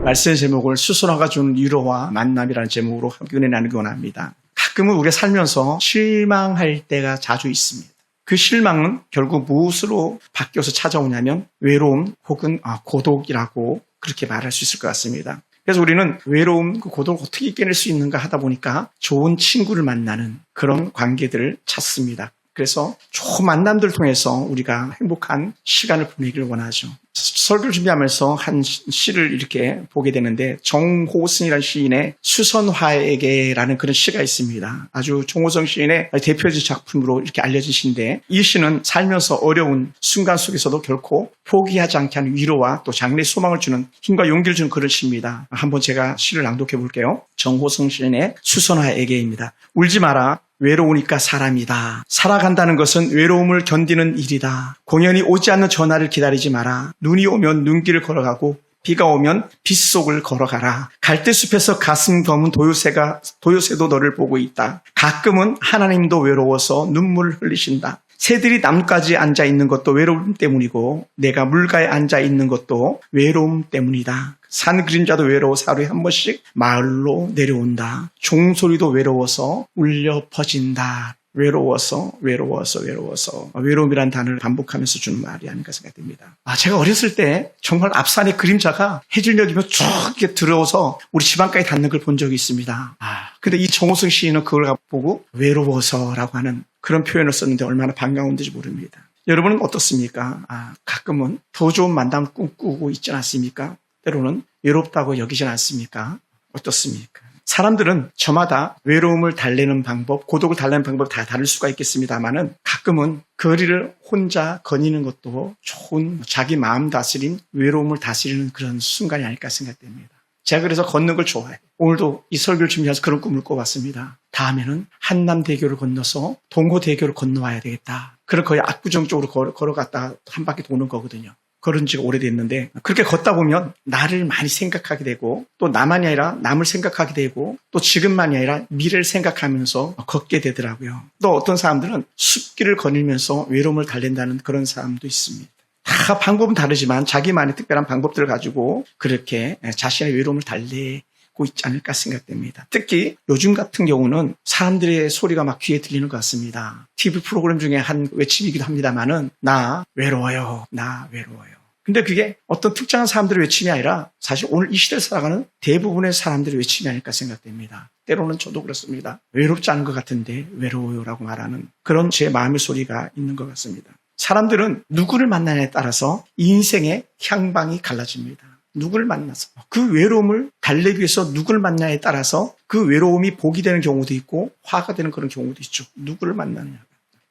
말씀의 제목을 수선화가 주는 위로와 만남이라는 제목으로 함께 은혜 나누기 원합니다. 가끔은 우리가 살면서 실망할 때가 자주 있습니다. 그 실망은 결국 무엇으로 바뀌어서 찾아오냐면 외로움 혹은 고독이라고 그렇게 말할 수 있을 것 같습니다. 그래서 우리는 외로움, 그 고독을 어떻게 이겨낼 수 있는가 하다 보니까 좋은 친구를 만나는 그런 관계들을 찾습니다. 그래서 좋은 만남들을 통해서 우리가 행복한 시간을 보내기를 원하죠. 설교를 준비하면서 한 시를 이렇게 보게 되는데 정호승이라는 시인의 수선화에게라는 그런 시가 있습니다. 아주 정호승 시인의 대표적 작품으로 이렇게 알려진 시인데 이 시는 살면서 어려운 순간 속에서도 결코 포기하지 않게 하는 위로와 또 장래의 소망을 주는 힘과 용기를 주는 그런 시입니다. 한번 제가 시를 낭독해 볼게요. 정호승 시인의 수선화에게입니다. 울지 마라. 외로우니까 사람이다. 살아간다는 것은 외로움을 견디는 일이다. 공연이 오지 않는 전화를 기다리지 마라. 눈이 오면 눈길을 걸어가고 비가 오면 빗속을 걸어가라. 갈대숲에서 가슴 검은 도요새도 너를 보고 있다. 가끔은 하나님도 외로워서 눈물을 흘리신다. 새들이 나뭇가지에 앉아 있는 것도 외로움 때문이고 내가 물가에 앉아 있는 것도 외로움 때문이다. 산 그림자도 외로워서 하루에 한 번씩 마을로 내려온다. 종소리도 외로워서 울려 퍼진다. 외로워서. 외로움이란 단어를 반복하면서 주는 말이 아닌가 생각됩니다. 제가 어렸을 때 정말 앞산의 그림자가 해질녘이면 쭉 이렇게 들어오서 우리 집안까지 닿는 걸 본 적이 있습니다. 근데 이 정호승 시인은 그걸 보고 외로워서라고 하는 그런 표현을 썼는데 얼마나 반가운지 모릅니다. 여러분은 어떻습니까? 가끔은 더 좋은 만남을 꿈꾸고 있지 않습니까? 때로는 외롭다고 여기진 않습니까? 어떻습니까? 사람들은 저마다 외로움을 달래는 방법, 고독을 달래는 방법이 다 다를 수가 있겠습니다만은 가끔은 거리를 혼자 거니는 것도 좋은 자기 마음 다스림, 외로움을 다스리는 그런 순간이 아닐까 생각됩니다. 제가 그래서 걷는 걸 좋아해요. 오늘도 이 설교를 준비해서 그런 꿈을 꿔봤습니다. 다음에는 한남대교를 건너서 동호대교를 건너와야 되겠다. 그럼 거의 압구정 쪽으로 걸어갔다 한 바퀴 도는 거거든요. 그런 지가 오래됐는데 그렇게 걷다 보면 나를 많이 생각하게 되고 또 나만이 아니라 남을 생각하게 되고 또 지금만이 아니라 미래를 생각하면서 걷게 되더라고요. 또 어떤 사람들은 숲길을 거닐면서 외로움을 달랜다는 그런 사람도 있습니다. 다 방법은 다르지만 자기만의 특별한 방법들을 가지고 그렇게 자신의 외로움을 달래고 있지 않을까 생각됩니다. 특히 요즘 같은 경우는 사람들의 소리가 막 귀에 들리는 것 같습니다. TV 프로그램 중에 한 외침이기도 합니다만은 나 외로워요. 근데 그게 어떤 특정한 사람들의 외침이 아니라 사실 오늘 이 시대를 살아가는 대부분의 사람들의 외침이 아닐까 생각됩니다. 때로는 저도 그렇습니다. 외롭지 않은 것 같은데 외로워요라고 말하는 그런 제 마음의 소리가 있는 것 같습니다. 사람들은 누구를 만나냐에 따라서 인생의 향방이 갈라집니다. 누구를 만나서 그 외로움을 달래기 위해서 누구를 만나냐에 따라서 그 외로움이 복이 되는 경우도 있고 화가 되는 그런 경우도 있죠. 누구를 만나느냐.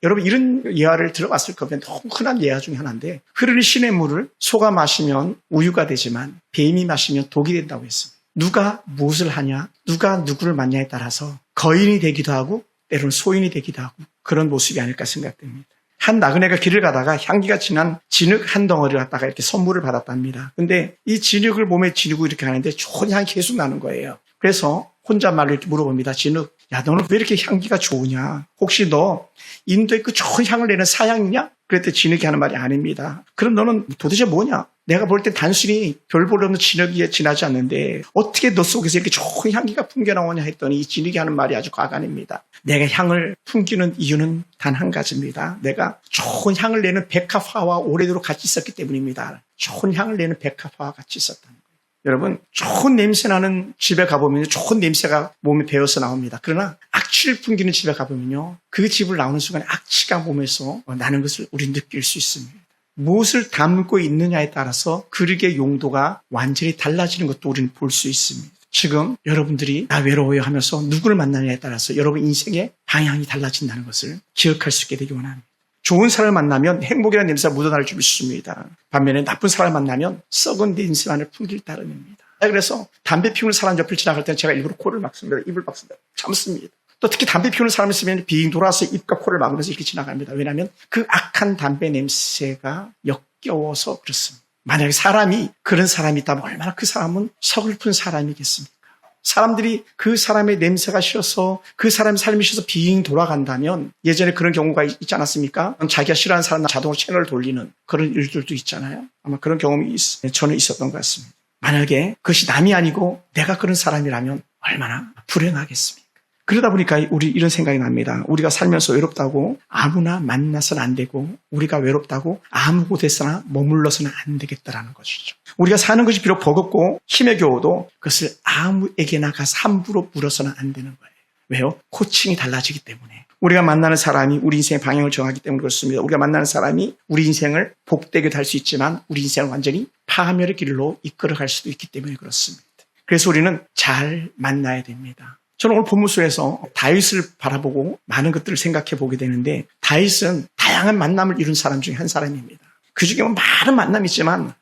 여러분 이런 예화를 들어봤을 겁니다. 너무 흔한 예화 중에 하나인데 흐르는 시냇물을 소가 마시면 우유가 되지만 뱀이 마시면 독이 된다고 했습니다. 누가 무엇을 하냐, 누가 누구를 만나냐에 따라서 거인이 되기도 하고 때로는 소인이 되기도 하고 그런 모습이 아닐까 생각됩니다. 한 나그네가 길을 가다가 향기가 진한 진흙 한 덩어리를 갖다가 이렇게 선물을 받았답니다. 근데 이 진흙을 몸에 지니고 이렇게 하는데 좋은 향이 계속 나는 거예요. 그래서 혼잣말로 이렇게 물어봅니다. 진흙, 야 너는 왜 이렇게 향기가 좋으냐? 혹시 너 인도에 그 좋은 향을 내는 사양이냐? 그랬더니 진흙이 하는 말이 아닙니다. 그럼 너는 도대체 뭐냐? 내가 볼 때 단순히 별 볼 없는 진흙이 지나지 않는데 어떻게 너 속에서 이렇게 좋은 향기가 풍겨나오냐 했더니 이 진흙이 하는 말이 아주 과간입니다. 내가 향을 풍기는 이유는 단 한 가지입니다. 내가 좋은 향을 내는 백합화와 오래도록 같이 있었기 때문입니다. 좋은 향을 내는 백합화와 같이 있었다는 거예요. 여러분 좋은 냄새 나는 집에 가보면 좋은 냄새가 몸에 배어서 나옵니다. 그러나 악취를 풍기는 집에 가보면요 그 집을 나오는 순간에 악취가 몸에서 나는 것을 우리는 느낄 수 있습니다. 무엇을 담고 있느냐에 따라서 그릇의 용도가 완전히 달라지는 것도 우리는 볼 수 있습니다. 지금 여러분들이 나 외로워요 하면서 누구를 만나느냐에 따라서 여러분 인생의 방향이 달라진다는 것을 기억할 수 있게 되기 원합니다. 좋은 사람을 만나면 행복이라는 냄새가 묻어날 줄 믿습니다. 반면에 나쁜 사람을 만나면 썩은 냄새만을 풍길 따름입니다. 그래서 담배 피우는 사람 옆을 지나갈 때는 제가 일부러 코를 막습니다. 입을 막습니다. 참습니다. 또 특히 담배 피우는 사람이 있으면 빙 돌아서 입과 코를 막으면서 이렇게 지나갑니다. 왜냐하면 그 악한 담배 냄새가 역겨워서 그렇습니다. 만약에 사람이 그런 사람이 있다면 얼마나 그 사람은 서글픈 사람이겠습니까? 사람들이 그 사람의 냄새가 싫어서 그 사람의 삶이 싫어서 빙 돌아간다면 예전에 그런 경우가 있지 않았습니까? 자기가 싫어하는 사람 자동으로 채널을 돌리는 그런 일들도 있잖아요. 아마 그런 경험이 저는 있었던 것 같습니다. 만약에 그것이 남이 아니고 내가 그런 사람이라면 얼마나 불행하겠습니까? 그러다 보니까 우리 이런 생각이 납니다. 우리가 살면서 외롭다고 아무나 만나서는 안 되고 우리가 외롭다고 아무 곳에서나 머물러서는 안 되겠다라는 것이죠. 우리가 사는 것이 비록 버겁고 힘에 겨워도 그것을 아무에게나 가서 함부로 물어서는 안 되는 거예요. 왜요? 코칭이 달라지기 때문에. 우리가 만나는 사람이 우리 인생의 방향을 정하기 때문에 그렇습니다. 우리가 만나는 사람이 우리 인생을 복되게 할 수 있지만 우리 인생을 완전히 파멸의 길로 이끌어갈 수도 있기 때문에 그렇습니다. 그래서 우리는 잘 만나야 됩니다. 저는 오늘 본문 속에서 다윗을 바라보고 많은 것들을 생각해 보게 되는데 다윗은 다양한 만남을 이룬 사람 중에 한 사람입니다. 그 중에 많은 만남이 있지만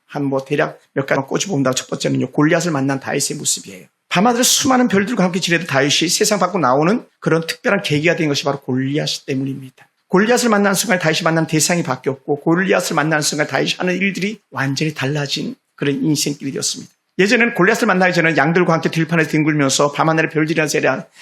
대략 몇 가지 꼽아본다고 첫 번째는요. 골리앗을 만난 다윗의 모습이에요. 밤하늘 수많은 별들과 함께 지내던 다윗이 세상 밖으로 나오는 그런 특별한 계기가 된 것이 바로 골리앗 때문입니다. 골리앗을 만난 순간 다윗이 만난 대상이 바뀌었고 골리앗을 만나는 순간 다윗이 하는 일들이 완전히 달라진 그런 인생길이 되었습니다. 예전에는 골리앗을 만나기 전에는 양들과 함께 들판에 뒹굴면서 밤하늘의 별들이나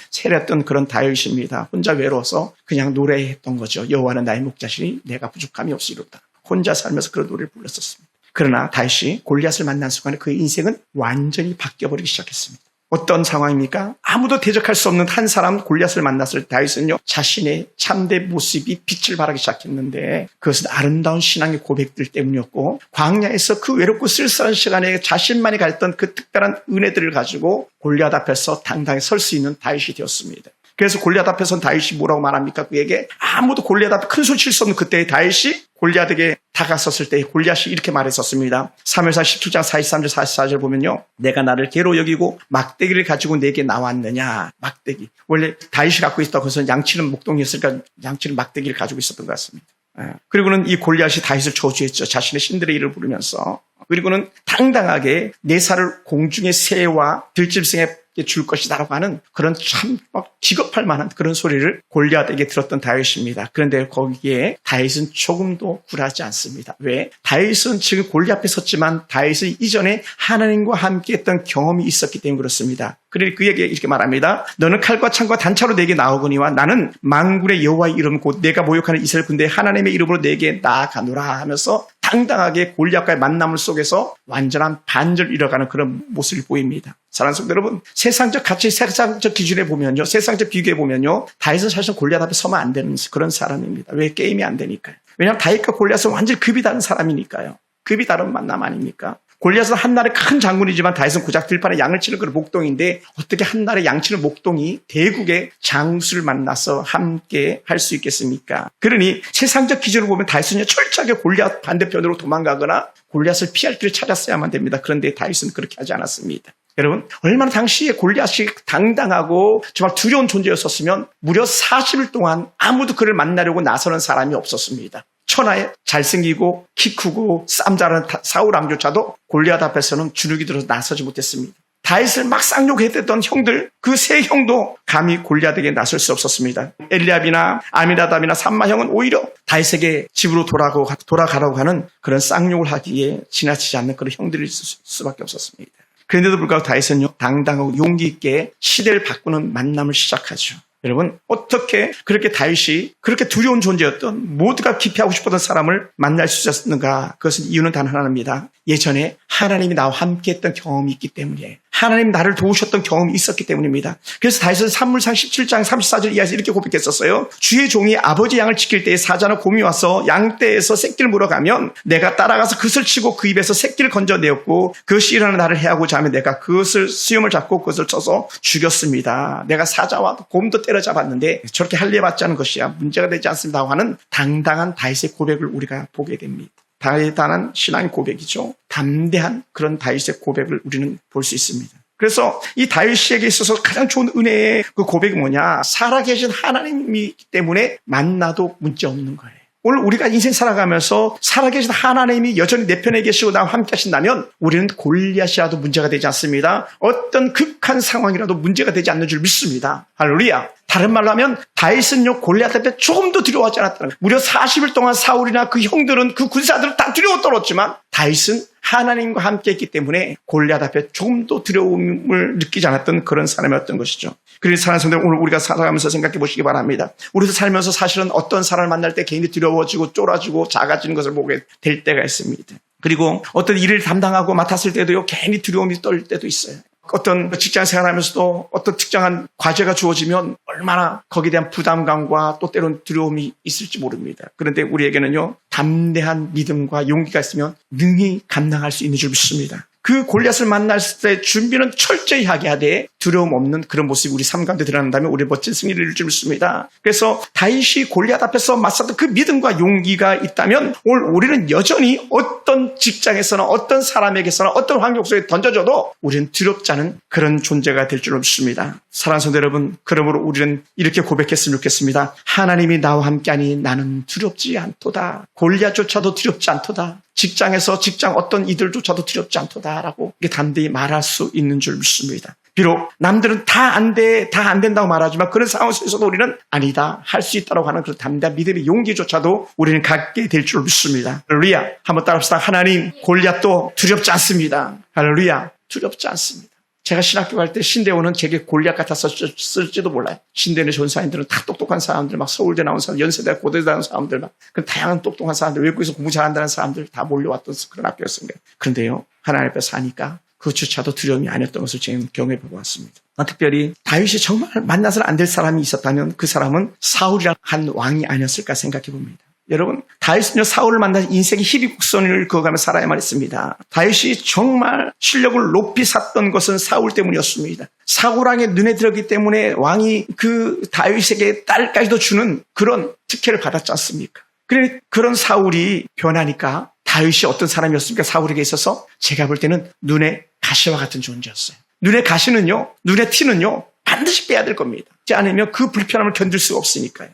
세렸던 그런 다윗입니다. 혼자 외로워서 그냥 노래했던 거죠. 여호와는 나의 목자시니 내가 부족함이 없으리로다. 혼자 살면서 그런 노래를 불렀었습니다. 그러나 다윗이 골리앗을 만난 순간에 그의 인생은 완전히 바뀌어버리기 시작했습니다. 어떤 상황입니까? 아무도 대적할 수 없는 한 사람 골리앗을 만났을 때 다윗은요 자신의 참된 모습이 빛을 발하기 시작했는데 그것은 아름다운 신앙의 고백들 때문이었고 광야에서 그 외롭고 쓸쓸한 시간에 자신만이 가졌던 그 특별한 은혜들을 가지고 골리앗 앞에서 당당히 설 수 있는 다윗이 되었습니다. 그래서 골리앗 앞에서는 다윗이 뭐라고 말합니까? 그에게 아무도 골리앗 앞에 큰 소리 칠 수 없는 그때의 다윗이 골리앗에게 다가섰을 때 골리앗이 이렇게 말했었습니다. 사무엘상 17장 43절 44절 보면요. 내가 나를 개로 여기고 막대기를 가지고 내게 나왔느냐. 막대기. 원래 다윗이 갖고 있다고 해서 양치는 목동이었으니까 양치는 막대기를 가지고 있었던 것 같습니다. 그리고는 이 골리앗이 다윗을 저주했죠. 자신의 신들의 이름을 부르면서. 그리고는 당당하게 내 살을 공중의 새와 들짐승에 줄 것이다라고 하는 그런 참 막 기겁할 만한 그런 소리를 골리앗에게 들었던 다윗입니다. 그런데 거기에 다윗은 조금도 굴하지 않습니다. 왜? 다윗은 지금 골리앗 앞에 섰지만 다윗은 이전에 하나님과 함께 했던 경험이 있었기 때문에 그렇습니다. 그래서 그에게 이렇게 말합니다. 너는 칼과 창과 단차로 내게 나오거니와 나는 만군의 여호와의 이름 곧 내가 모욕하는 이스라엘 군대의 하나님의 이름으로 내게 나아가노라 하면서 당당하게 골리앗과의 만남을 속에서 완전한 반전을 이뤄가는 그런 모습을 보입니다. 사랑하는 성도 여러분, 세상적 가치, 세상적 기준에 보면요, 세상적 비교에 보면요, 다윗은 사실 골리앗 앞에 서면 안 되는 그런 사람입니다. 왜? 게임이 안 되니까요. 왜냐하면 다윗과 골리앗은 완전히 급이 다른 사람이니까요. 급이 다른 만남 아닙니까? 골리앗은 한나라의 큰 장군이지만 다윗은 고작 들판에 양을 치는 그런 목동인데 어떻게 한나라의 양치는 목동이 대국의 장수를 만나서 함께 할 수 있겠습니까? 그러니 세상적 기준으로 보면 다윗은 철저하게 골리앗 반대편으로 도망가거나 골리앗을 피할 길을 찾았어야만 됩니다. 그런데 다윗은 그렇게 하지 않았습니다. 여러분, 얼마나 당시에 골리앗이 당당하고 정말 두려운 존재였었으면 무려 40일 동안 아무도 그를 만나려고 나서는 사람이 없었습니다. 천하에 잘생기고 키 크고 쌈 잘하는 사울 왕조차도 골리앗 앞에서는 주눅이 들어서 나서지 못했습니다. 다윗을 막 쌍욕했던 형들, 그 세 형도 감히 골리앗에게 나설 수 없었습니다. 엘리압이나 아미나답이나 삼마 형은 오히려 다윗에게 집으로 돌아가라고 하는 그런 쌍욕을 하기에 지나치지 않는 그런 형들일 수밖에 없었습니다. 그런데도 불구하고 다윗은요, 당당하고 용기 있게 시대를 바꾸는 만남을 시작하죠. 여러분, 어떻게 그렇게 다윗이 그렇게 두려운 존재였던 모두가 기피하고 싶었던 사람을 만날 수 있었는가? 그것은 이유는 단 하나입니다. 예전에 하나님이 나와 함께했던 경험이 있기 때문이에요. 하나님 나를 도우셨던 경험이 있었기 때문입니다. 그래서 다윗은 사무엘상 17장 34절 이하에서 이렇게 고백했었어요. 주의 종이 아버지 양을 지킬 때에 사자나 곰이 와서 양떼에서 새끼를 물어가면 내가 따라가서 그것을 치고 그 입에서 새끼를 건져내었고 그것이 일어나는 나를 해하고자 하면 내가 그것을 수염을 잡고 그것을 쳐서 죽였습니다. 내가 사자와 곰도 때려잡았는데 저렇게 할례받지 않은 것이야 문제가 되지 않습니다 하는 당당한 다윗의 고백을 우리가 보게 됩니다. 대단한 신앙의 고백이죠. 담대한 그런 다윗의 고백을 우리는 볼 수 있습니다. 그래서 이 다윗에게 있어서 가장 좋은 은혜의 그 고백이 뭐냐? 살아계신 하나님이기 때문에 만나도 문제 없는 거예요. 오늘 우리가 인생 살아가면서 살아계신 하나님이 여전히 내 편에 계시고 나와 함께 하신다면 우리는 골리앗이라도 문제가 되지 않습니다. 어떤 극한 상황이라도 문제가 되지 않는 줄 믿습니다. 할렐루야. 다른 말로 하면 다윗은요 골리앗 앞에 조금도 두려워하지 않았다는 거예요. 무려 40일 동안 사울이나 그 형들은 그 군사들은 다 두려워 떨었지만 다윗은 하나님과 함께 했기 때문에 골리앗 앞에 조금도 두려움을 느끼지 않았던 그런 사람이었던 것이죠. 그래서 사랑하는 성도들, 오늘 우리가 살아가면서 생각해 보시기 바랍니다. 우리도 살면서 사실은 어떤 사람을 만날 때 개인이 두려워지고 쫄아지고 작아지는 것을 보게 될 때가 있습니다. 그리고 어떤 일을 담당하고 맡았을 때도요, 괜히 두려움이 떨 때도 있어요. 어떤 직장 생활하면서도 어떤 특정한 과제가 주어지면 얼마나 거기에 대한 부담감과 또 때론 두려움이 있을지 모릅니다. 그런데 우리에게는요, 담대한 믿음과 용기가 있으면 능히 감당할 수 있는 줄 믿습니다. 그 골리앗을 만났을 때 준비는 철저히 하게 하되 두려움 없는 그런 모습이 우리 삶 가운데 드러난다면 우리 멋진 승리를 이룰 줄 믿습니다. 그래서 다윗이 골리앗 앞에서 맞섰던 그 믿음과 용기가 있다면 오늘 우리는 여전히 어떤 직장에서나 어떤 사람에게서나 어떤 환경 속에 던져져도 우리는 두렵지 않은 그런 존재가 될 줄 믿습니다. 사랑하는 성도 여러분, 그러므로 우리는 이렇게 고백했으면 좋겠습니다. 하나님이 나와 함께하니 나는 두렵지 않도다. 골리앗조차도 두렵지 않도다. 직장에서 직장 어떤 이들조차도 두렵지 않도다라고 담대히 말할 수 있는 줄 믿습니다. 비록 남들은 다 안 돼, 다 안 된다고 말하지만 그런 상황 속에서도 우리는 아니다, 할 수 있다고 하는 그런 담대한 믿음의 용기조차도 우리는 갖게 될 줄 믿습니다. 할렐루야. 한번 따라합시다. 하나님, 골리앗도 두렵지 않습니다. 할렐루야. 두렵지 않습니다. 제가 신학교 갈 때 신대원은 제게 골리앗 같았을지도 몰라요. 신대원의 전사님들은 다 똑똑한 사람들, 막 서울대 나온 사람, 연세대, 고대대 나온 사람들, 막 그 다양한 똑똑한 사람들, 외국에서 공부 잘한다는 사람들 다 몰려왔던 그런 학교였습니다. 그런데요, 하나님 앞에 사니까 그조차도 두려움이 아니었던 것을 제가 경험해보고 왔습니다. 특별히 다윗이 정말 만나서는 안 될 사람이 있었다면 그 사람은 사울이라는 한 왕이 아니었을까 생각해봅니다. 여러분, 다윗은요, 사울을 만나서 인생의 희비곡선을 그어가며 살아야만 했습니다. 다윗이 정말 실력을 높이 샀던 것은 사울 때문이었습니다. 사울 왕의 눈에 들었기 때문에 왕이 그 다윗에게 딸까지도 주는 그런 특혜를 받았지 않습니까? 그런 사울이 변하니까 다윗이 어떤 사람이었습니까? 사울에게 있어서 제가 볼 때는 눈에 가시와 같은 존재였어요. 눈에 가시는요, 눈에 티는요, 반드시 빼야 될 겁니다. 그렇지 않으면 그 불편함을 견딜 수가 없으니까요.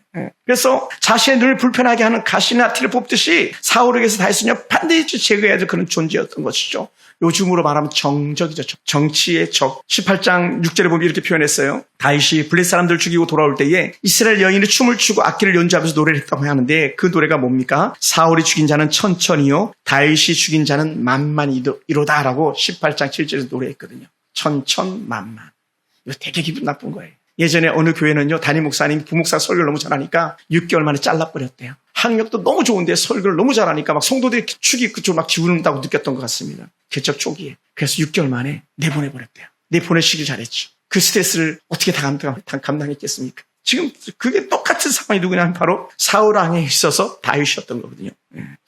그래서 자신의 눈을 불편하게 하는 가시나 티를 뽑듯이 사울에게서 다윗은요, 반드시 제거해야 될 그런 존재였던 것이죠. 요즘으로 말하면 정적이죠. 정치의 적. 18장 6절에 보면 이렇게 표현했어요. 다윗이 블레셋 사람들 죽이고 돌아올 때에 이스라엘 여인이 춤을 추고 악기를 연주하면서 노래를 했다고 하는데 그 노래가 뭡니까? 사울이 죽인 자는 천천히요, 다윗이 죽인 자는 만만이로다라고 18장 7절에서 노래했거든요. 천천만만. 이거 되게 기분 나쁜 거예요. 예전에 어느 교회는요, 담임 목사님 부목사 설교를 너무 잘하니까 6개월 만에 잘라버렸대요. 학력도 너무 좋은데 설교를 너무 잘하니까 막 성도들이 축이 그쪽 막 기울는다고 느꼈던 것 같습니다. 개척 초기에. 그래서 6개월 만에 내보내버렸대요. 내보내시길 잘했죠. 그 스트레스를 어떻게 감당했겠습니까? 지금 그게 똑같은 상황이 누구냐면 바로 사울 왕에 있어서 다윗이었던 거거든요.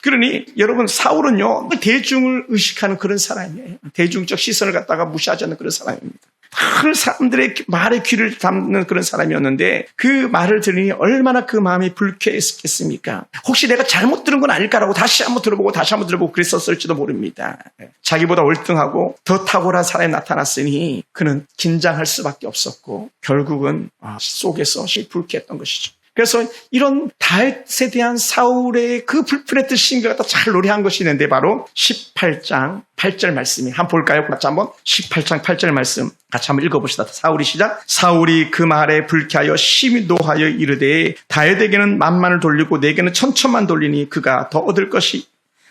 그러니 여러분, 사울은요, 대중을 의식하는 그런 사람이에요. 대중적 시선을 갖다가 무시하지 않는 그런 사람입니다. 많은 사람들의 말에 귀를 담는 그런 사람이었는데 그 말을 들으니 얼마나 그 마음이 불쾌했겠습니까? 혹시 내가 잘못 들은 건 아닐까라고 다시 한번 들어보고 그랬었을지도 모릅니다. 자기보다 월등하고 더 탁월한 사람이 나타났으니 그는 긴장할 수밖에 없었고 결국은 속에서 불쾌했던 것이죠. 그래서 이런 다윗에 대한 사울의 그 불편했던 심경을 갖다 잘 노래한 것이 있는데 바로 18장 8절 말씀이 한번 볼까요? 같이 한번 18장 8절 말씀 같이 한번 읽어봅시다. 사울이 시작. 사울이 그 말에 불쾌하여 심히 노하여 이르되 다윗에게는 만만을 돌리고 내게는 천천만 돌리니 그가 더 얻을 것이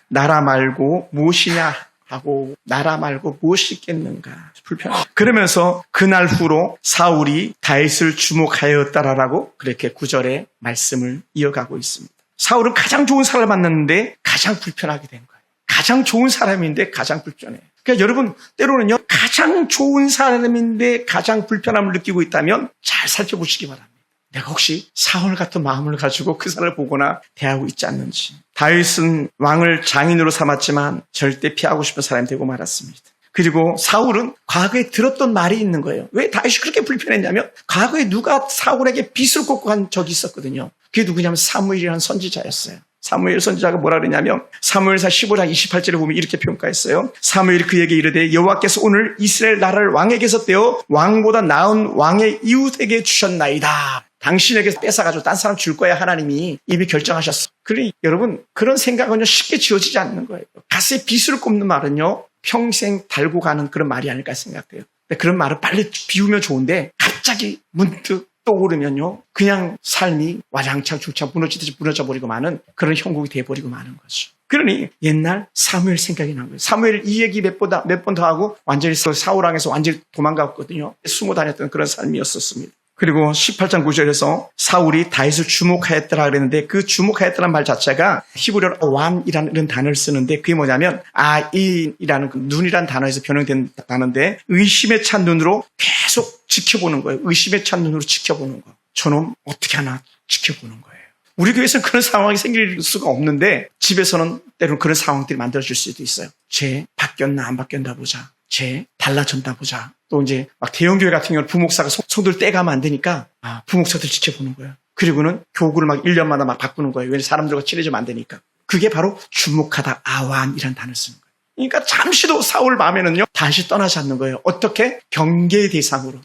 나라 말고 무엇이냐 하고 나라 말고 무엇이 있겠는가. 불편하다. 그러면서 그날 후로 사울이 다윗을 주목하였다라고 그렇게 9절의 말씀을 이어가고 있습니다. 사울은 가장 좋은 사람을 만났는데 가장 불편하게 된 거예요. 가장 좋은 사람인데 가장 불편해요. 그러니까 여러분, 때로는요, 가장 좋은 사람인데 가장 불편함을 느끼고 있다면 잘 살펴보시기 바랍니다. 내가 혹시 사울 같은 마음을 가지고 그 사람을 보거나 대하고 있지 않는지. 다윗은 왕을 장인으로 삼았지만 절대 피하고 싶은 사람이 되고 말았습니다. 그리고 사울은 과거에 들었던 말이 있는 거예요. 왜 다윗이 그렇게 불편했냐면 과거에 누가 사울에게 빗을 꽂고 한 적이 있었거든요. 그게 누구냐면 사무엘이라는 선지자였어요. 사무엘 선지자가 뭐라 그러냐면 사무엘사 15장 28절에 보면 이렇게 평가했어요. 사무엘이 그에게 이르되 여호와께서 오늘 이스라엘 나라를 왕에게서 떼어 왕보다 나은 왕의 이웃에게 주셨나이다. 당신에게 뺏어가지고 딴 사람 줄 거야 하나님이 이미 결정하셨어. 그러니 여러분, 그런 생각은요 쉽게 지어지지 않는 거예요. 가슴에 빗을 꼽는 말은요 평생 달고 가는 그런 말이 아닐까 생각돼요. 근데 그런 말을 빨리 비우면 좋은데 갑자기 문득 떠오르면요 그냥 삶이 와장창 중창 무너지듯이 무너져버리고 마는 그런 형국이 돼버리고 마는 거죠. 그러니 옛날 사무엘 생각이 난 거예요. 사무엘 이 얘기 몇 번 더 하고 완전히 사울 왕에서 완전히 도망갔거든요. 숨어 다녔던 그런 삶이었었습니다. 그리고 18장 9절에서 사울이 다윗을 주목하였더라 그랬는데 그 주목하였더라는 말 자체가 히브리어로 완이라는 이런 단어를 쓰는데 그게 뭐냐면 아인이라는 그 눈이라는 단어에서 변형된 단어인데 의심에 찬 눈으로 계속 지켜보는 거예요. 의심에 찬 눈으로 지켜보는 거. 저놈 어떻게 하나 지켜보는 거예요. 우리 교회에서는 그런 상황이 생길 수가 없는데 집에서는 때로는 그런 상황들이 만들어질 수도 있어요. 쟤 바뀌었나 안 바뀌었나 보자. 쟤 달라졌나 보자. 또 이제 막 대형교회 같은 경우는 부목사가 성도를 떼가면 안 되니까 부목사들 지켜보는 거예요. 그리고는 교구를 막 1년마다 막 바꾸는 거예요. 왜냐하면 사람들과 친해지면 안 되니까. 그게 바로 주목하다 아완이라는 단어를 쓰는 거예요. 그러니까 잠시도 사울 마음에는요 다시 떠나지 않는 거예요. 어떻게? 경계의 대상으로.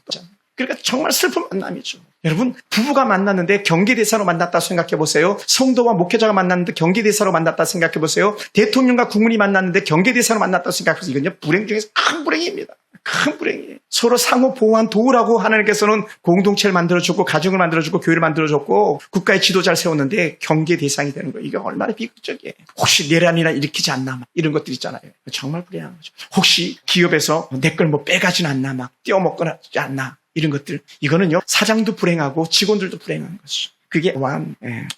그러니까 정말 슬픈 만남이죠. 여러분 부부가 만났는데 경계대사로 만났다 생각해 보세요. 성도와 목회자가 만났는데 경계대사로 만났다 생각해 보세요. 대통령과 국민이 만났는데 경계대사로 만났다 생각해 보세요. 이건요 불행 중에서 큰 불행입니다. 큰 불행이에요. 서로 상호 보호한 도우라고 하나님께서는 공동체를 만들어줬고 가정을 만들어줬고 교회를 만들어줬고 국가의 지도자를 세웠는데 경계 대상이 되는 거예요. 이게 얼마나 비극적이에요. 혹시 내란이나 일으키지 않나 막 이런 것들 있잖아요. 정말 불행한 거죠. 혹시 기업에서 내 걸 뭐 빼가지는 않나 막 떼어먹거나 하지 않나 이런 것들. 이거는요 사장도 불행하고 직원들도 불행한 것이죠. 그게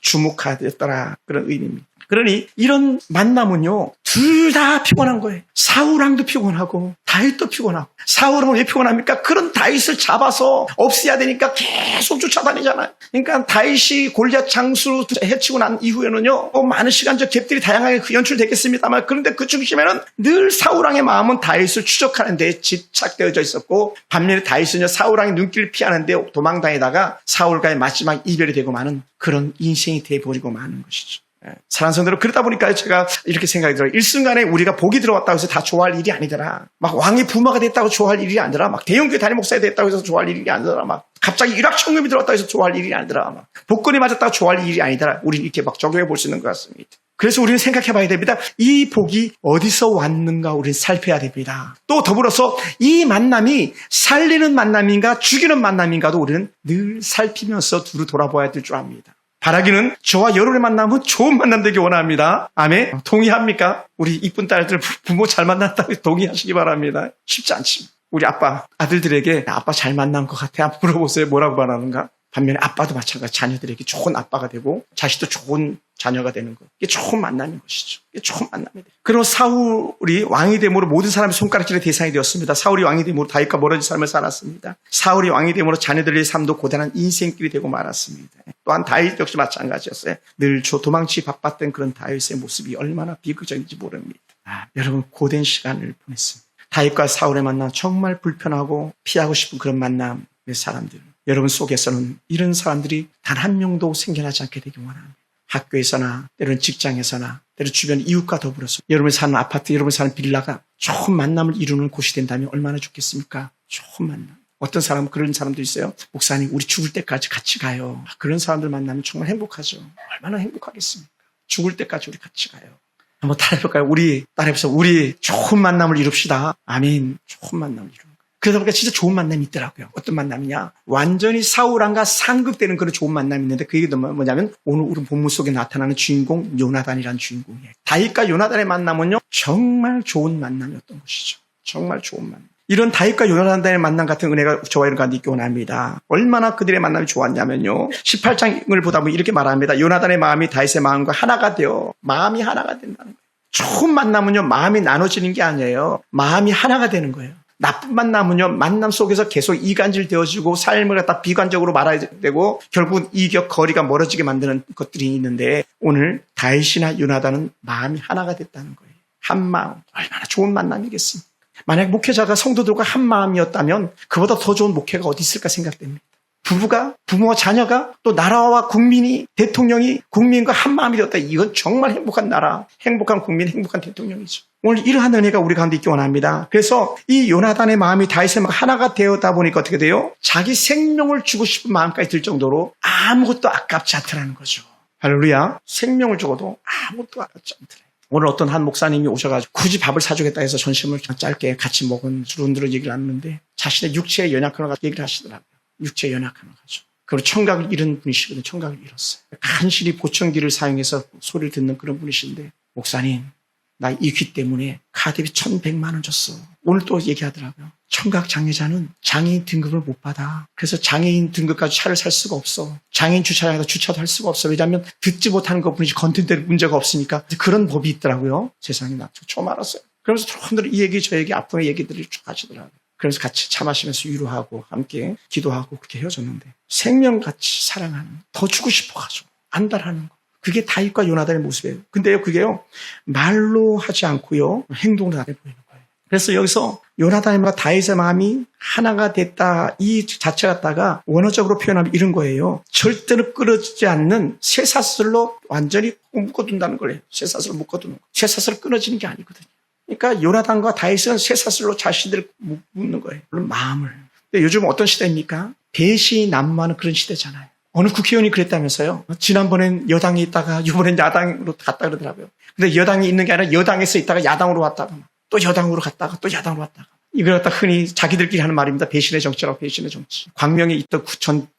주목하였더라 그런 의미입니다. 그러니 이런 만남은요 둘 다 피곤한 거예요. 사울왕도 피곤하고 다윗도 피곤하고. 사울은 왜 피곤합니까? 그런 다윗을 잡아서 없애야 되니까 계속 쫓아다니잖아요. 그러니까 다윗이 골리앗 장수로 해치고 난 이후에는요 많은 시간적 갭들이 다양하게 연출되겠습니다만 그런데 그 중심에는 늘 사울왕의 마음은 다윗을 추적하는 데 집착되어져 있었고 반면에 다윗은요 사울왕의 눈길을 피하는데 도망다니다가 사울과의 마지막 이별이 되고 마는 그런 인생이 되어버리고 마는 것이죠. 사랑하는 성도들, 그러다 보니까 제가 이렇게 생각이 들어요. 일순간에 우리가 복이 들어왔다고 해서 다 좋아할 일이 아니더라. 막 왕의 부모가 됐다고 좋아할 일이 아니더라. 막 대형교회 담임 목사가 됐다고 해서 좋아할 일이 아니더라. 막 갑자기 일확천금이 들어왔다고 해서 좋아할 일이 아니더라. 막 복권이 맞았다고 좋아할 일이 아니더라. 우리 이렇게 막 적용해 볼 수 있는 것 같습니다. 그래서 우리는 생각해 봐야 됩니다. 이 복이 어디서 왔는가 우리는 살펴야 됩니다. 또 더불어서 이 만남이 살리는 만남인가 죽이는 만남인가도 우리는 늘 살피면서 두루 돌아봐야 될 줄 압니다. 바라기는 저와 여러분의 만남은 좋은 만남 되기 원합니다. 아멘. 동의합니까? 우리 이쁜 딸들 부모 잘 만났다고 동의하시기 바랍니다. 쉽지 않지. 우리 아빠 아들들에게 아빠 잘 만난 것 같아 한번 물어보세요. 뭐라고 말하는가? 반면에 아빠도 마찬가지 자녀들에게 좋은 아빠가 되고 자식도 좋은 자녀가 되는 것. 이게 좋은 만남인 것이죠. 이게 좋은 만남이 돼요. 그리고 사울이 왕이 됨으로 모든 사람의 손가락질의 대상이 되었습니다. 사울이 왕이 됨으로 다윗과 멀어진 삶을 살았습니다. 사울이 왕이 됨으로 자녀들의 삶도 고단한 인생길이 되고 말았습니다. 또한 다윗 역시 마찬가지였어요. 늘 도망치 바빴던 그런 다윗의 모습이 얼마나 비극적인지 모릅니다. 여러분 고된 시간을 보냈습니다. 다윗과 사울의 만남 정말 불편하고 피하고 싶은 그런 만남의 사람들. 여러분 속에서는 이런 사람들이 단 한 명도 생겨나지 않게 되기 원합니다. 학교에서나 때로는 직장에서나 때로는 주변 이웃과 더불어서 여러분이 사는 아파트, 여러분이 사는 빌라가 좋은 만남을 이루는 곳이 된다면 얼마나 좋겠습니까? 좋은 만남. 어떤 사람은 그런 사람도 있어요. 목사님 우리 죽을 때까지 같이 가요. 그런 사람들 만나면 정말 행복하죠. 얼마나 행복하겠습니까? 죽을 때까지 우리 같이 가요. 한번 따라해볼까요? 따라해보세요. 우리 좋은 만남을 이룹시다. 아멘. 좋은 만남을 이루는 거예요. 그러다 보니까 진짜 좋은 만남이 있더라고요. 어떤 만남이냐? 완전히 사울왕과 상극되는 그런 좋은 만남이 있는데 그게 뭐냐면 오늘 우리 본문 속에 나타나는 주인공 요나단이라는 주인공이에요. 다윗과 요나단의 만남은요. 정말 좋은 만남이었던 것이죠. 정말 좋은 만남. 이런 다윗과 요나단의 만남 같은 은혜가 저와 여러분 가운데 있기 원합니다. 얼마나 그들의 만남이 좋았냐면요. 18장을 보다 보면 이렇게 말합니다. 요나단의 마음이 다윗의 마음과 하나가 되어 마음이 하나가 된다는 거예요. 좋은 만남은요. 마음이 나눠지는 게 아니에요. 마음이 하나가 되는 거예요. 나쁜 만남은요. 만남 속에서 계속 이간질 되어지고 삶을 갖다 비관적으로 말아야 되고 결국은 거리가 멀어지게 만드는 것들이 있는데 오늘 다윗이나 요나단은 마음이 하나가 됐다는 거예요. 한 마음. 얼마나 좋은 만남이겠습니까? 만약 목회자가 성도들과 한 마음이었다면 그보다 더 좋은 목회가 어디 있을까 생각됩니다. 부모와 자녀가 또 나라와 국민이 대통령이 국민과 한 마음이 되었다. 이건 정말 행복한 나라, 행복한 국민, 행복한 대통령이죠. 오늘 이러한 은혜가 우리 가운데 있기 원합니다. 그래서 이 요나단의 마음이 다윗의 마음과 하나가 되었다 보니까 어떻게 돼요? 자기 생명을 주고 싶은 마음까지 들 정도로 아무것도 아깝지 않더라는 거죠. 할렐루야. 생명을 죽어도 아무것도 아깝지 않더라. 오늘 어떤 한 목사님이 오셔가지고 굳이 밥을 사주겠다 해서 전심을 짧게 같이 먹은 분들을 얘기를 하는데 자신의 육체에 연약한 걸 얘기를 하시더라고요. 육체에 연약한 거죠. 그리고 청각을 잃은 분이시거든요. 청각을 잃었어요. 간신히 보청기를 사용해서 소리를 듣는 그런 분이신데 목사님 나 이 귀 때문에 카드비 1,100만 원 줬어. 오늘 또 얘기하더라고요. 청각 장애자는 장애인 등급을 못 받아. 그래서 장애인 등급 가지고 차를 살 수가 없어. 장애인 주차장에서 주차도 할 수가 없어. 왜냐하면 듣지 못하는 것뿐이지 건드릴 문제가 없으니까. 그런 법이 있더라고요. 세상에 나 처음 알았어요. 그러면서 사람들이 이 얘기 저 얘기 앞으로 얘기들이 쭉 하시더라고요. 그래서 같이 차 마시면서 위로하고 함께 기도하고 그렇게 헤어졌는데 생명같이 사랑하는, 더 주고 싶어가지고 안달하는 거. 그게 다윗과 요나단의 모습이에요. 근데요, 그게요, 말로 하지 않고요, 행동으로 나타내 보이는 거예요. 그래서 여기서 요나단과 다윗의 마음이 하나가 됐다, 이 자체 갖다가 원어적으로 표현하면 이런 거예요. 절대로 끊어지지 않는 쇠사슬로 완전히 묶어둔다는 거예요. 쇠사슬로 묶어두는 거. 쇠사슬로 끊어지는 게 아니거든요. 그러니까 요나단과 다윗은 쇠사슬로 자신들을 묶는 거예요. 물론 마음을. 근데 요즘 어떤 시대입니까? 배신이 난무하는 그런 시대잖아요. 어느 국회의원이 그랬다면서요. 지난번엔 여당에 있다가 이번엔 야당으로 갔다 그러더라고요. 근데 여당이 있는 게 아니라 여당에서 있다가 야당으로 왔다가 또 여당으로 갔다가 또 야당으로 왔다가. 이걸 갖다 흔히 자기들끼리 하는 말입니다. 배신의 정치라고, 배신의 정치. 광명에 있던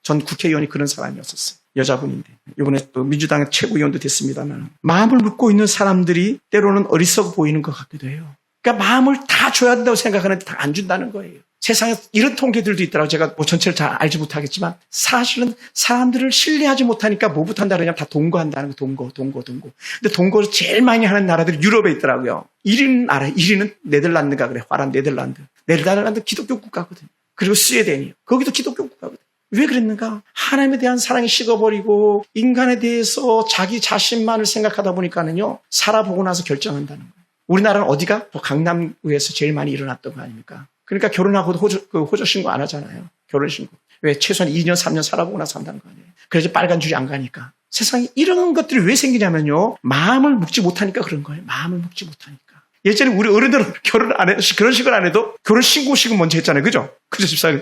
전 국회의원이 그런 사람이었었어요. 여자분인데. 이번에 또 민주당의 최고위원도 됐습니다만. 마음을 묶고 있는 사람들이 때로는 어리석어 보이는 것 같기도 해요. 그러니까 마음을 다 줘야 된다고 생각하는데 다 안 준다는 거예요. 세상에 이런 통계들도 있더라고요. 제가 전체를 잘 알지 못하겠지만 사실은 사람들을 신뢰하지 못하니까 뭐부터 한다 그러냐면 다 동거한다는 거. 동거. 근데 동거를 제일 많이 하는 나라들이 유럽에 있더라고요. 1위는 네덜란드가 그래. 화란 네덜란드. 네덜란드 기독교 국가거든요. 그리고 스웨덴이요. 거기도 기독교 국가거든요. 왜 그랬는가? 하나님에 대한 사랑이 식어버리고 인간에 대해서 자기 자신만을 생각하다 보니까는요, 살아보고 나서 결정한다는 거예요. 우리나라는 어디가? 강남구에서 제일 많이 일어났던 거 아닙니까? 그러니까 결혼하고도 호적 신고 안 하잖아요. 결혼 신고. 왜? 최소한 2년, 3년 살아보고 나서 한다는 거 아니에요. 그래서 빨간 줄이 안 가니까. 세상에 이런 것들이 왜 생기냐면요, 마음을 묶지 못하니까 그런 거예요. 마음을 묶지 못하니까. 예전에 우리 어른들은 결혼 안 해도, 결혼식을 안 해도 결혼 신고식은 먼저 했잖아요. 그죠? 그죠, 집사님?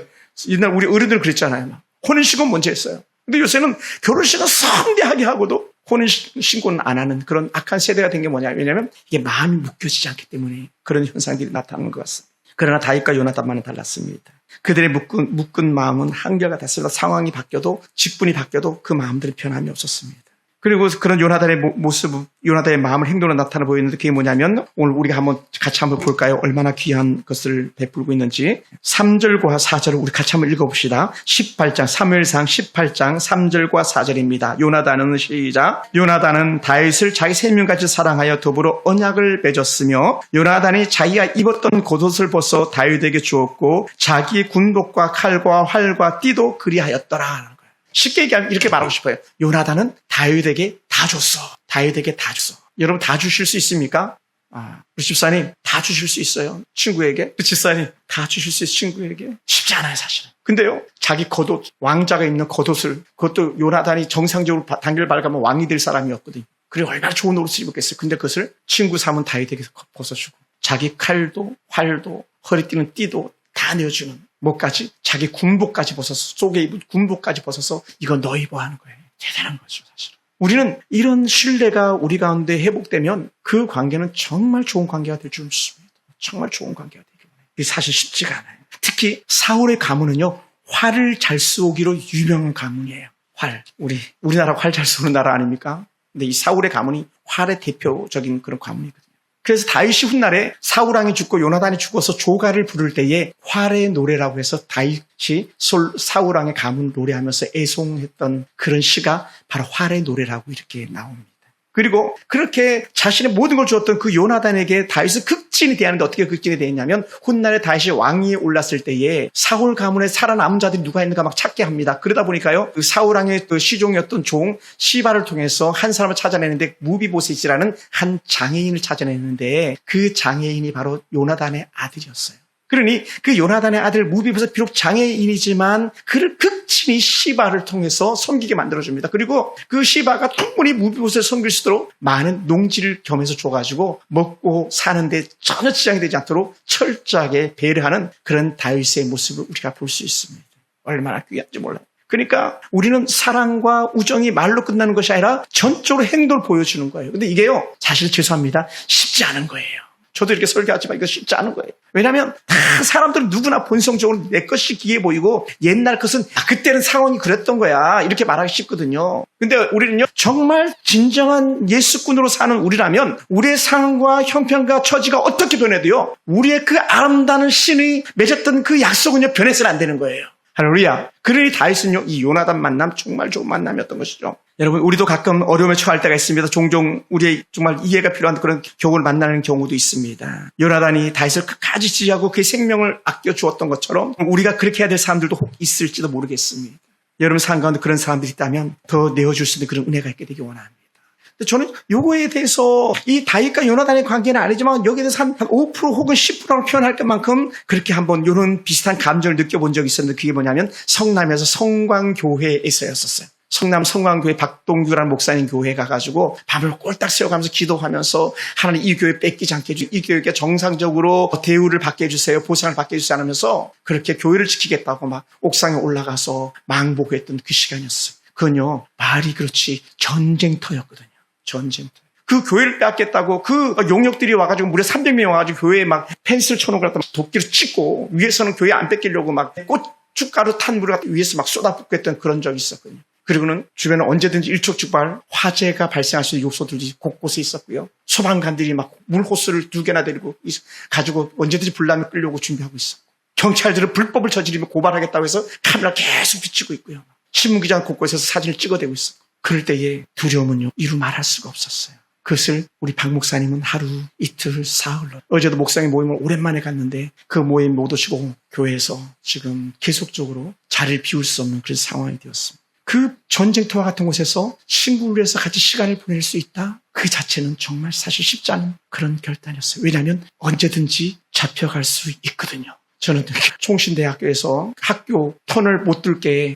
옛날 우리 어른들은 그랬잖아요. 막. 혼인신고는 먼저 했어요. 근데 요새는 결혼식은 성대하게 하고도 혼인신고는 안 하는 그런 악한 세대가 된 게 뭐냐. 왜냐하면 이게 마음이 묶여지지 않기 때문에 그런 현상들이 나타나는 것 같습니다. 그러나 다윗과 요나단만은 달랐습니다. 그들의 묶은 마음은 한결 같았습니다. 상황이 바뀌어도, 직분이 바뀌어도 그 마음들은 변함이 없었습니다. 그리고 그런 요나단의 모습, 요나단의 마음을 행동으로 나타나 보이는데 그게 뭐냐면 오늘 우리가 같이 한번 볼까요? 얼마나 귀한 것을 베풀고 있는지. 3절과 4절을 우리 같이 한번 읽어봅시다. 18장, 사무엘상 18장 3절과 4절입니다. 요나단은 시작. 요나단은 다윗을 자기 생명같이 사랑하여 더불어 언약을 맺었으며 요나단이 자기가 입었던 겉옷을 벗어 다윗에게 주었고 자기의 군복과 칼과 활과 띠도 그리하였더라. 쉽게 얘기하면 이렇게 말하고 싶어요. 요나단은 다윗에게 다 줬어. 다윗에게 다 줬어. 여러분 다 주실 수 있습니까? 우리 집사님 다 주실 수 있어요. 친구에게. 우리 집사님 다 주실 수 있어요. 친구에게. 쉽지 않아요, 사실은. 근데요, 자기 겉옷, 왕자가 입는 겉옷을, 그것도 요나단이 정상적으로 단결 발가면 왕이 될 사람이었거든요. 그리고 얼마나 좋은 옷을 입었겠어요. 근데 그것을 친구 삼은 다윗에게 벗어주고 자기 칼도 활도 허리띠는 띠도 다 내어주는, 뭐까지? 자기 군복까지 벗어서, 속에 입은 군복까지 벗어서 이거 너 입어 하는 거예요. 대단한 거죠, 사실. 우리는 이런 신뢰가 우리 가운데 회복되면 그 관계는 정말 좋은 관계가 될 줄 믿습니다. 정말 좋은 관계가 되기 때문에. 이게 사실 쉽지가 않아요. 특히 사울의 가문은요, 활을 잘 쏘기로 유명한 가문이에요. 활. 우리나라 활 잘 쏘는 나라 아닙니까? 근데 이 사울의 가문이 활의 대표적인 그런 가문이거든요. 그래서 다윗이 훗날에 사울왕이 죽고 요나단이 죽어서 조가를 부를 때에 활의 노래라고 해서 다윗이 사울왕의 가문 노래하면서 애송했던 그런 시가 바로 활의 노래라고 이렇게 나옵니다. 그리고 그렇게 자신의 모든 걸 주었던 그 요나단에게 다윗은 극진이 대하는데 어떻게 극진이 대했냐면 훗날에 다윗이 왕위에 올랐을 때에 사울 가문에 살아남은 자들이 누가 있는가 막 찾게 합니다. 그러다 보니까요, 그 사울왕의 그 시종이었던 종 시바를 통해서 한 사람을 찾아내는데 무비보셋이라는 한 장애인을 찾아내는데 그 장애인이 바로 요나단의 아들이었어요. 그러니 그 요나단의 아들 무비보셋 비록 장애인이지만 그를 극진히 시바를 통해서 섬기게 만들어줍니다. 그리고 그 시바가 충분히 무비보셋을 섬길 수 있도록 많은 농지를 겸해서 줘가지고 먹고 사는데 전혀 지장이 되지 않도록 철저하게 배려하는 그런 다윗의 모습을 우리가 볼 수 있습니다. 얼마나 귀한지 몰라요. 그러니까 우리는 사랑과 우정이 말로 끝나는 것이 아니라 전적으로 행동을 보여주는 거예요. 근데 이게요, 사실 죄송합니다, 쉽지 않은 거예요. 저도 이렇게 설교하지만 이거 쉽지 않은 거예요. 왜냐하면 다 사람들은 누구나 본성적으로 내 것이 귀해 보이고 옛날 것은 그때는 상황이 그랬던 거야 이렇게 말하기 쉽거든요. 근데 우리는요 정말 진정한 예수꾼으로 사는 우리라면 우리의 상황과 형편과 처지가 어떻게 변해도요 우리의 그 아름다운 신이 맺었던 그 약속은요 변해서는 안 되는 거예요. 할렐루야. 그러니 다윗은요 이 요나단 만남 정말 좋은 만남이었던 것이죠. 여러분 우리도 가끔 어려움에 처할 때가 있습니다. 종종 우리의 정말 이해가 필요한 그런 경우를 만나는 경우도 있습니다. 요나단이 다윗을 끝까지 지지하고 그의 생명을 아껴주었던 것처럼 우리가 그렇게 해야 될 사람들도 혹 있을지도 모르겠습니다. 여러분 삶 가운데 그런 사람들이 있다면 더 내어줄 수 있는 그런 은혜가 있게 되기 원합니다. 근데 저는 요거에 대해서 이 다윗과 요나단의 관계는 아니지만 여기에 대해서 한 5% 혹은 10%라고 표현할 것만큼 그렇게 한번 이런 비슷한 감정을 느껴본 적이 있었는데 그게 뭐냐면 성남에서 성광교회에서였었어요. 성남 성광교회 박동규라는 목사님 교회 가가지고 밤을 꼴딱 새워가면서 기도하면서 하나님 이 교회 뺏기지 않게 해주세요. 이 교회가 정상적으로 대우를 받게 해주세요. 보상을 받게 해주세요 하면서 그렇게 교회를 지키겠다고 막 옥상에 올라가서 망보고했던 그 시간이었어요. 그건요 말이 그렇지 전쟁터였거든요. 전쟁터. 그 교회를 빼앗겠다고 그 용역들이 와가지고 무려 300명이 와가지고 교회에 막 펜스를 쳐놓고 갖다 도끼로 찍고 위에서는 교회 안 뺏기려고 막 고춧가루 탄 물을 갖다 위에서 막 쏟아붓고 했던 그런 적이 있었거든요. 그리고는 주변에 언제든지 일촉즉발 화재가 발생할 수 있는 요소들이 곳곳에 있었고요. 소방관들이 막 물호스를 2개나 데리고 가지고 언제든지 불나면 끌려고 준비하고 있었고 경찰들은 불법을 저지르면 고발하겠다고 해서 카메라 계속 비치고 있고요. 신문기자는 곳곳에서 사진을 찍어대고 있었고 그럴 때의 두려움은요 이루 말할 수가 없었어요. 그것을 우리 박 목사님은 하루, 이틀, 사흘로 어제도 목사님 모임을 오랜만에 갔는데 그 모임 못 오시고 교회에서 지금 계속적으로 자리를 비울 수 없는 그런 상황이 되었습니다. 그 전쟁터와 같은 곳에서 친구를 위해서 같이 시간을 보낼 수 있다? 그 자체는 정말 사실 쉽지 않은 그런 결단이었어요. 왜냐하면 언제든지 잡혀갈 수 있거든요. 저는 총신대학교에서 학교 턴을 못 뚫게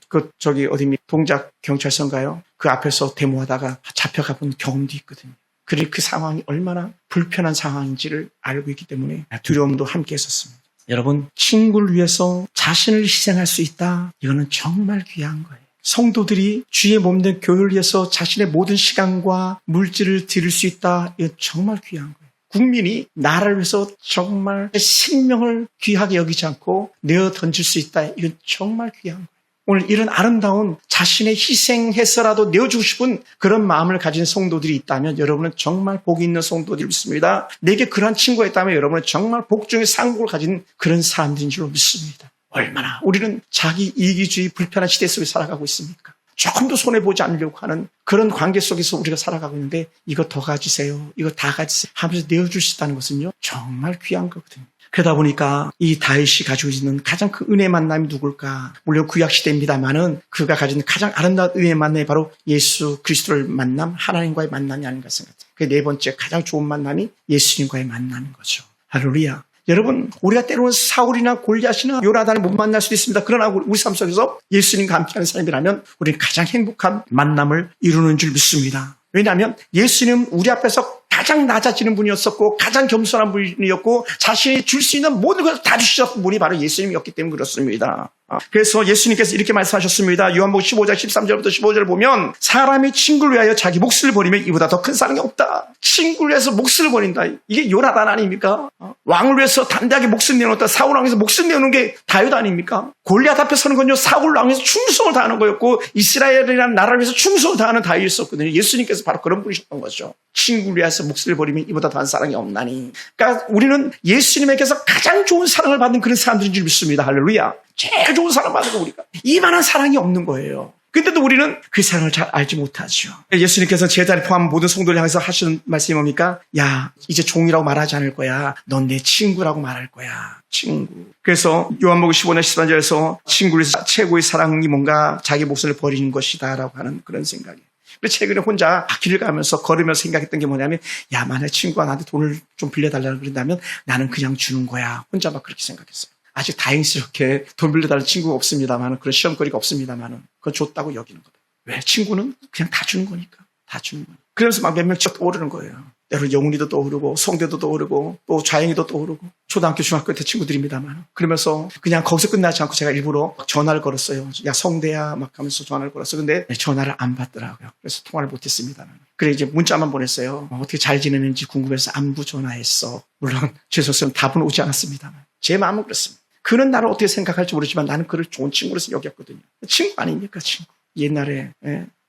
동작 경찰서인가요? 그 앞에서 데모하다가 잡혀가 본 경험도 있거든요. 그리고 그 상황이 얼마나 불편한 상황인지를 알고 있기 때문에 두려움도 함께 했었습니다. 여러분, 친구를 위해서 자신을 희생할 수 있다. 이거는 정말 귀한 거예요. 성도들이 주의 몸된 교회를 위해서 자신의 모든 시간과 물질을 드릴 수 있다. 이건 정말 귀한 거예요. 국민이 나라를 위해서 정말 생명을 귀하게 여기지 않고 내어 던질 수 있다. 이건 정말 귀한 거예요. 오늘 이런 아름다운 자신의 희생해서라도 내어주고 싶은 그런 마음을 가진 성도들이 있다면 여러분은 정말 복이 있는 성도들이 믿습니다. 내게 그러한 친구가 있다면 여러분은 정말 복 중에 상복을 가진 그런 사람들인 줄로 믿습니다. 얼마나 우리는 자기 이기주의 불편한 시대 속에 살아가고 있습니까? 조금도 손해보지 않으려고 하는 그런 관계 속에서 우리가 살아가고 있는데 이거 더 가지세요. 이거 다 가지세요. 하면서 내어줄 수 있다는 것은요. 정말 귀한 거거든요. 그러다 보니까 이 다윗이 가지고 있는 가장 큰 은혜의 만남이 누굴까? 물론 구약시대입니다만은 그가 가진 가장 아름다운 은혜의 만남이 바로 예수 그리스도를 만남, 하나님과의 만남이 아닌가 생각합니다. 그 네 번째 가장 좋은 만남이 예수님과의 만남인 거죠. 할렐루야. 여러분, 우리가 때로는 사울이나 골리앗이나 요나단을 못 만날 수도 있습니다. 그러나 우리 삶 속에서 예수님과 함께하는 사람이라면 우리는 가장 행복한 만남을 이루는 줄 믿습니다. 왜냐하면 예수님은 우리 앞에서 가장 낮아지는 분이었었고 가장 겸손한 분이었고 자신이 줄 수 있는 모든 것을 다 주셨던 분이 바로 예수님이었기 때문에 그렇습니다. 그래서 예수님께서 이렇게 말씀하셨습니다. 요한복음 15장 13절부터 15절을 보면 사람이 친구를 위하여 자기 목숨을 버리면 이보다 더 큰 사랑이 없다. 친구를 위해서 목숨을 버린다. 이게 요나단 아닙니까? 왕을 위해서 담대하게 목숨 내놓았다. 사울 왕에서 목숨 내놓는 게 다윗 아닙니까? 골리앗 앞에 서는 건요 사울 왕에서 충성을 다하는 거였고 이스라엘이라는 나라를 위해서 충성을 다하는 다윗이었거든요. 예수님께서 바로 그런 분이셨던 거죠. 친구를 위해서 목숨을 버리면 이보다 더한 사랑이 없나니. 그러니까 우리는 예수님에게서 가장 좋은 사랑을 받는 그런 사람들인 줄 믿습니다. 할렐루야. 제일 좋은 사랑 받은 거 우리가. 이만한 사랑이 없는 거예요. 근데도 우리는 그 사랑을 잘 알지 못하죠. 예수님께서 제자를 포함한 모든 성도를 향해서 하시는 말씀이 뭡니까? 야, 이제 종이라고 말하지 않을 거야. 넌 내 친구라고 말할 거야. 친구. 그래서 요한복음 15장 13절에서 친구를 최고의 사랑이 뭔가 자기 목숨을 버리는 것이다 라고 하는 그런 생각이에요. 근데 최근에 혼자 길을 가면서 걸으면서 생각했던 게 뭐냐면 야, 만약 친구가 나한테 돈을 좀 빌려달라고 그런다면 나는 그냥 주는 거야. 혼자 막 그렇게 생각했어요. 아직 다행스럽게 돈 빌려달라는 친구가 없습니다만 그런 시험거리가 없습니다만 그건 줬다고 여기는 거다. 왜? 친구는 그냥 다 주는 거니까. 다 죽는 거예요. 그러면서 막 몇 명씩 떠오르는 거예요. 때로 영훈이도 떠오르고 성대도 떠오르고 또 좌영이도 떠오르고 초등학교 중학교 때 친구들입니다만 그러면서 그냥 거기서 끝나지 않고 제가 일부러 전화를 걸었어요. 야 성대야 막 하면서 전화를 걸었어. 근데 전화를 안 받더라고요. 그래서 통화를 못했습니다. 그래 이제 문자만 보냈어요. 어떻게 잘 지내는지 궁금해서 안부 전화했어. 물론 죄송스러운 답은 오지 않았습니다만 제 마음은 그렇습니다. 그는 나를 어떻게 생각할지 모르지만 나는 그를 좋은 친구로서 여겼거든요. 친구 아닙니까 친구. 옛날에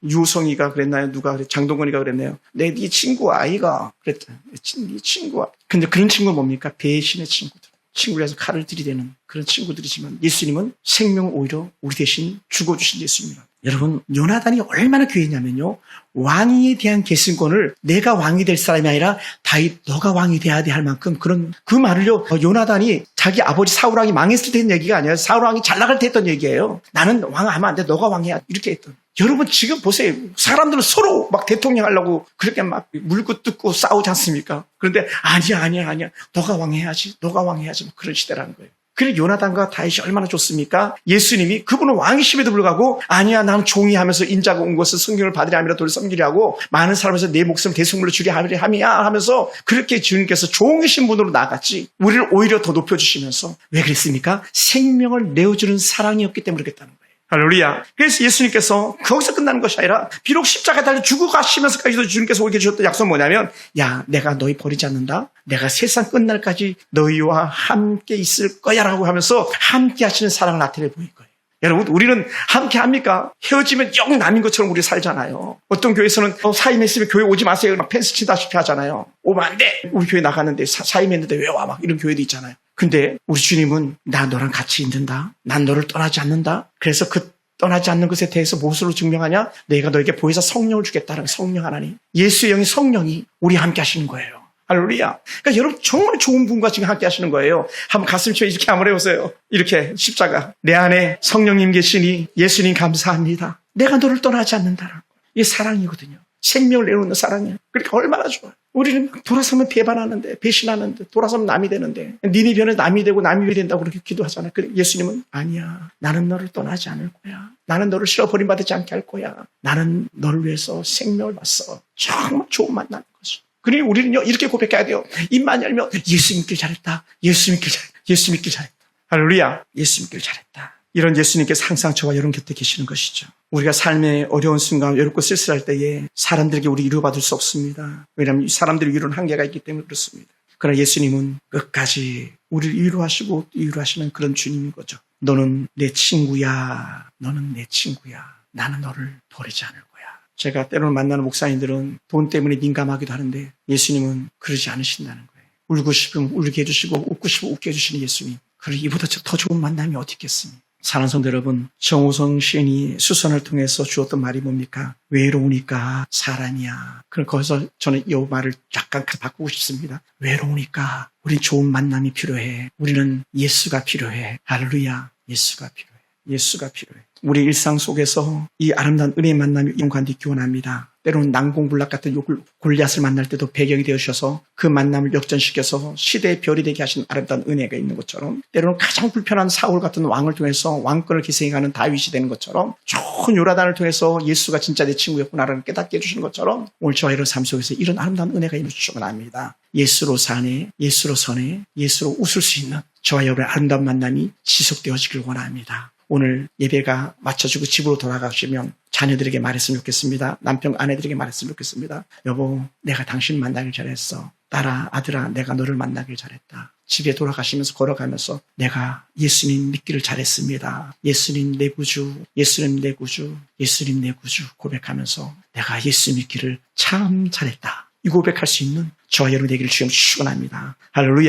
유성이가 그랬나요? 누가 그랬? 장동건이가 그랬나요? 네 친구 아이가 그랬다. 네 친구야. 근데 그런 친구는 뭡니까? 배신의 친구들. 친구라서 칼을 들이대는 그런 친구들이지만 예수님은 생명을 오히려 우리 대신 죽어주신 예수님이라. 여러분 요나단이 얼마나 귀했냐면요. 왕위에 대한 계승권을 내가 왕이 될 사람이 아니라 다윗 너가 왕이 돼야 돼 할 만큼 그런 그 말을요. 요나단이 자기 아버지 사울왕이 망했을 때 했던 얘기가 아니라 사울왕이 잘 나갈 때 했던 얘기예요. 나는 왕하면 안 돼. 너가 왕해야 이렇게 했던. 여러분 지금 보세요. 사람들은 서로 막 대통령 하려고 그렇게 막 물고 뜯고 싸우지 않습니까? 그런데 아니야. 너가 왕해야지. 너가 왕해야지. 뭐 그런 시대라는 거예요. 그래 요나단과 다윗이 얼마나 좋습니까? 예수님이 그분은 왕이심에도 불구하고 아니야 나는 종이 하면서 인자가 온 것을 성령을 받으려 함이라 도를 섬기려고 많은 사람에서 내 목숨을 대속물로 주려 함이야 하면서 그렇게 주님께서 종이신 분으로 나갔지 우리를 오히려 더 높여주시면서 왜 그랬습니까? 생명을 내어주는 사랑이었기 때문에 그랬다는 거예요. 할렐루야. 그래서 예수님께서 거기서 끝나는 것이 아니라 비록 십자가에 달려 죽어가시면서까지도 주님께서 우리에게 주셨던 약속은 뭐냐면 야 내가 너희 버리지 않는다. 내가 세상 끝날까지 너희와 함께 있을 거야 라고 하면서 함께 하시는 사랑을 나타내 보인 거예요. 여러분 우리는 함께 합니까? 헤어지면 영 남인 것처럼 우리 살잖아요. 어떤 교회에서는 사임했으면 교회 오지 마세요. 막 펜스 친다시피 하잖아요. 오면 안 돼. 우리 교회 나가는데 사임했는데 왜 와? 막 이런 교회도 있잖아요. 근데 우리 주님은 나 너랑 같이 있는다. 난 너를 떠나지 않는다. 그래서 그 떠나지 않는 것에 대해서 무엇으로 증명하냐? 내가 너에게 보혜사 성령을 주겠다는 성령 하나님. 예수의 영이 성령이 우리와 함께 하시는 거예요. 할렐루야. 그러니까 여러분 정말 좋은 분과 지금 함께 하시는 거예요. 한번 가슴 쳐 이렇게 한번 해보세요. 이렇게 십자가. 내 안에 성령님 계시니 예수님 감사합니다. 내가 너를 떠나지 않는다는 거예요. 이게 사랑이거든요. 생명을 내놓는 사랑이에요. 그러니까 얼마나 좋아요. 우리는 돌아서면 배반하는데 배신하는데 돌아서면 남이 되는데 니네변에 남이 되고 남이 된다고 그렇게 기도하잖아요. 그래 예수님은 아니야. 나는 너를 떠나지 않을 거야. 나는 너를 싫어 버림받지 않게 할 거야. 나는 너를 위해서 생명을 봤어. 정말 좋은 만남인 거죠. 그러니 우리는요 이렇게 고백해야 돼요. 입만 열면 예수 믿길 잘했다. 예수 믿길 잘했다. 예수 믿길 잘했다. 할렐루야. 예수 믿길 잘했다. 이런 예수님께서 항상 저와 여러분 곁에 계시는 것이죠. 우리가 삶의 어려운 순간, 외롭고 쓸쓸할 때에 사람들에게 우리 위로받을 수 없습니다. 왜냐하면 사람들의 위로는 한계가 있기 때문에 그렇습니다. 그러나 예수님은 끝까지 우리를 위로하시고 위로하시는 그런 주님인 거죠. 너는 내 친구야. 너는 내 친구야. 나는 너를 버리지 않을 거야. 제가 때로는 만나는 목사님들은 돈 때문에 민감하기도 하는데 예수님은 그러지 않으신다는 거예요. 울고 싶으면 울게 해주시고 웃고 싶으면 웃게 해주시는 예수님. 그리고 이보다 더 좋은 만남이 어디 있겠습니까? 사랑하는 성도 여러분, 정우성 시인이 수선을 통해서 주었던 말이 뭡니까? 외로우니까 사람이야. 그럼 거기서 저는 이 말을 약간 바꾸고 싶습니다. 외로우니까 우린 좋은 만남이 필요해. 우리는 예수가 필요해. 할렐루야. 예수가 필요해. 예수가 필요해. 우리 일상 속에서 이 아름다운 은혜의 만남이 영관되기 기원합니다. 때로는 난공불락 같은 골리앗을 만날 때도 배경이 되어주셔서 그 만남을 역전시켜서 시대의 별이 되게 하신 아름다운 은혜가 있는 것처럼 때로는 가장 불편한 사울 같은 왕을 통해서 왕권을 기생하는 다윗이 되는 것처럼 좋은 요나단을 통해서 예수가 진짜 내 친구였구나라는 깨닫게 해주시는 것처럼 오늘 저와 여러분 삶 속에서 이런 아름다운 은혜가 있는 주시기 바랍니다. 예수로 사네, 예수로 서네, 예수로 웃을 수 있는 저와 여러분의 아름다운 만남이 지속되어지길 원합니다. 오늘 예배가 마쳐지고 집으로 돌아가시면 자녀들에게 말했으면 좋겠습니다. 남편, 아내들에게 말했으면 좋겠습니다. 여보, 내가 당신 만나길 잘했어. 딸아, 아들아, 내가 너를 만나길 잘했다. 집에 돌아가시면서 걸어가면서 내가 예수님 믿기를 잘했습니다. 예수님 내 구주, 예수님 내 구주, 예수님 내 구주 고백하면서 내가 예수 믿기를 참 잘했다. 이 고백할 수 있는 저와 여러분 되기를 주여 축원합니다. 할렐루야.